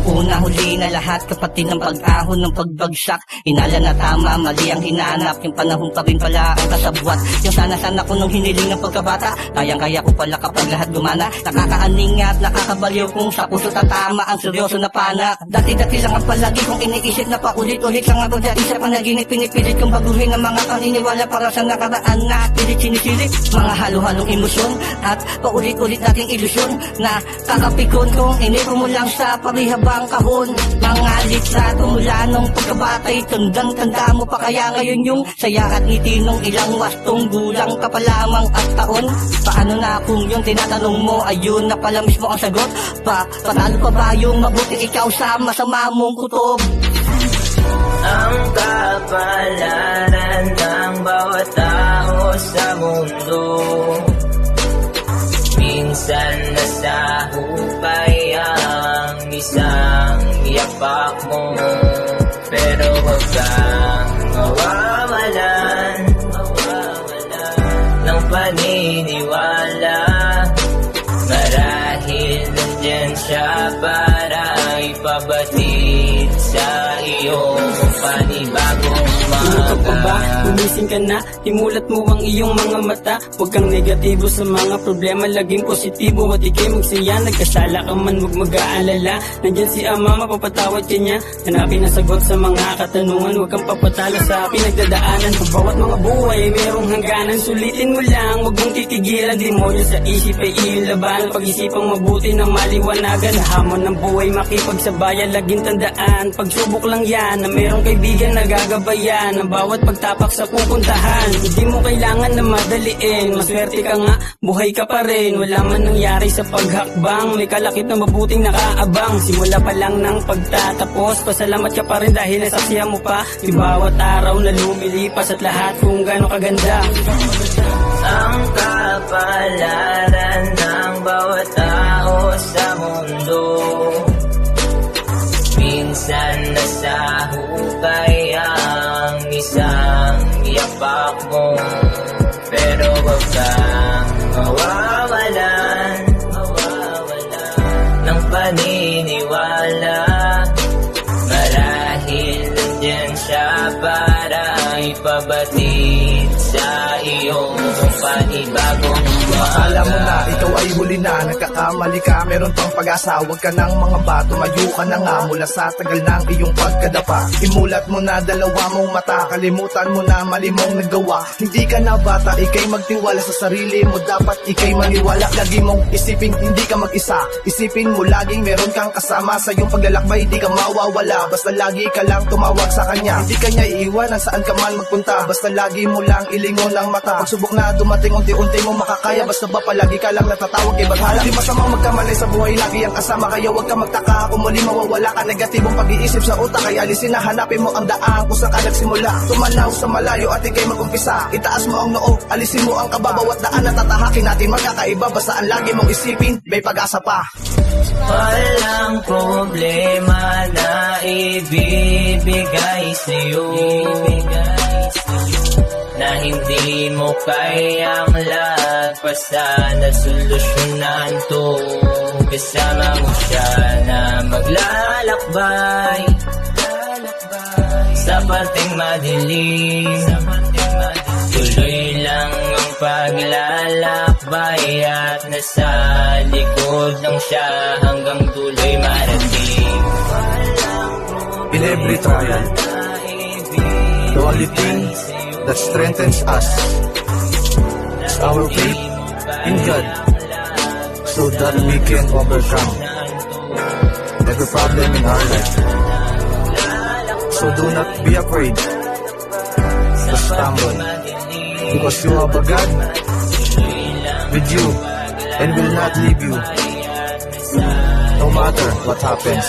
Una huli na lahat, kapatid ng pag-ahon ng pagbagsak. Hinala na tama, mali ang hinanap. Yung panahon pa rin pala ang kasabwat. Yung sana ko nung hiniling ng pagkabata. Kayang-kaya ko pala kapag lahat gumana. Nakakaaning at nakakabaliw kung sa puso tatama ang seryoso na pana. Dati-dati lang ang palagi kong iniisip na paulit-ulit lang ako dati sa panaginip. Pinipilit kong baguhin ang mga paniniwala para sa nakaraan na pilit sinisilip. Mga halo-halong emosyon at paulit-ulit nating ilusyon na kakapikon kong iniro mo lang sa parihabang kahon. Mga litrato mula nung pagkabatay, tandang-tanda mo pa kaya ngayon yung saya at ngiti nung ilang wastong gulang ka pa lamang at taon. Paano na kung yung tinatanong mo ayun na pala mismo ang sagot? Panalo pa ba yung mabuti ikaw sa masama mong kutob? Ang kapalaran ng bawat tao sa mundo, minsan nasa hupay ang isang yapak mo. Pero huwag kang mawawalan ng paniniwala. Marahil nandyan siya para ipabatid sa iyong panibagong Tulog ka pa ba? umaga. Gumising ka na, imulat mo ang iyong mga mata. Huwag kang negatibo sa mga problema, laging positibo at ikay magsaya. Nagkasala ka man, huwag mag-aalala. Nandyan si Ama, mapapatawad ka niya. Hanapin ang sagot sa mga katanungan, huwag kang papatalo sa pinagdadaanan. Sa bawat mga buhay ay merong hangganan. Sulitin mo lang, huwag mong titigilan. Demonyo sa isip ay iyong labanan. Pag-isipang mabuti ng maliwanagan. Hamon ng buhay makipagsabayan, laging tandaan. Pagsubok lang yan, na merong kaibigan na gagabayan ang bawat pagtapak sa pupuntahan. Hindi mo kailangan na madaliin, maswerte ka nga, buhay ka pa rin. Wala man nangyari sa paghakbang, may kalakip na mabuting nakaabang. Simula pa lang ng pagtatapos, pasalamat ka pa rin dahil nasaksihan mo pa di bawat araw na lumilipas at lahat kung gaano kaganda. Ang kapalaran ng bawat tao sa mundo, minsan nasa hukay ang isang yapak mo. Pero huwag kang mawawalan ng paniniwala. Marahil nandyan siya para ipabatid sa iyong panibagong Akala mo na ikaw ay huli na, nagkakamali ka, meron pang pag-asa. Huwag ka ng mga bato, tumayo ka na nga mula sa tagal ng iyong pagkadapa. Imulat mo na dalawa mong mata, kalimutan mo na mali mong nagawa. Hindi ka na bata, ikay magtiwala sa sarili mo, dapat ikay maniwala. Lagi mong isipin hindi ka mag-isa, isipin mo laging meron kang kasama. Sa iyong paglalakbay di ka mawawala, basta lagi ka lang tumawag sa kanya. Hindi ka niya iiwanan saan ka man magpunta, basta lagi mo lang ilingon ang mata. Pagsubok na dumating unti-unti mo makakaya, basta ba palagi ka lang natatawag kay Badhala. Di masamang magkamali sa buhay, lagi ang kasama. Kaya huwag ka magtaka kung muli mawawala ka. Negatibong pag-iisip sa utak, kaya alisin na hanapin mo ang daan kung saan ka nagsimula. Tumanaw sa malayo at ikay mag-umpisa, itaas mo ang noo, alisin mo ang kaba. Bawat daan na tatahakin natin magkakaiba, basta ang lagi mong isipin may pag-asa pa. Walang problema na ibibigay sa'yo, na hindi mo kayang lagpasan at solusyonan to. Kasama mo siya na maglalakbay sa parteng madilim. Tuloy lang ang paglalakbay at nasa likod lang siya hanggang tuloy marating. In every trial, the only thing that strengthens us is our faith in God, so that we can overcome every problem in our life. So do not be afraid to stumble, because you have a God with you and will not leave you no matter what happens.